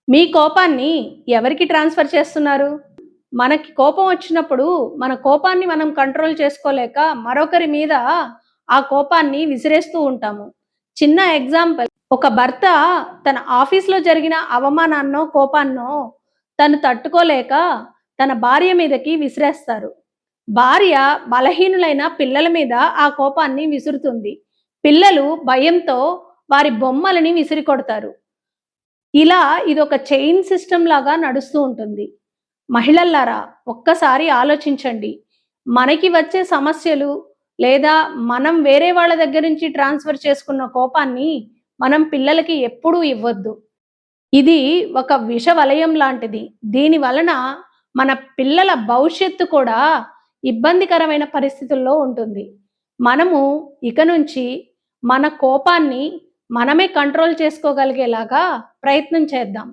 మీ కోపాన్ని ఎవరికి ట్రాన్స్‌ఫర్ చేస్తున్నారు? మనకి కోపం వచ్చినప్పుడు, మన కోపాన్ని మనం కంట్రోల్ చేసుకోలేక మరొకరి మీద ఆ కోపాన్ని విసిరేస్తూ ఉంటాము. చిన్న ఎగ్జాంపుల్, ఒక భర్త తన ఆఫీస్‌లో జరిగిన అవమానాన్నో, కోపాన్నో తను తట్టుకోలేక తన భార్య మీదకి విసిరేస్తారు. భార్య బలహీనులైన పిల్లల మీద ఆ కోపాన్ని విసురుతుంది. పిల్లలు భయంతో వారి బొమ్మలని విసిరికొడతారు. ఇలా ఇదొక చైన్ సిస్టమ్ లాగా నడుస్తూ ఉంటుంది. మహిళల్లారా, ఒక్కసారి ఆలోచించండి. మనకి వచ్చే సమస్యలు లేదా మనం వేరే వాళ్ళ దగ్గర నుంచి ట్రాన్స్‌ఫర్ చేసుకున్న కోపాన్ని మనం పిల్లలకి ఎప్పుడూ ఇవ్వొద్దు. ఇది ఒక విష వలయం లాంటిది. దీని వలన మన పిల్లల భవిష్యత్తు కూడా ఇబ్బందికరమైన పరిస్థితుల్లో ఉంటుంది. మనము ఇక నుంచి మన కోపాన్ని మనమే కంట్రోల్ చేసుకోగలిగేలాగా ప్రయత్నం చేద్దాం.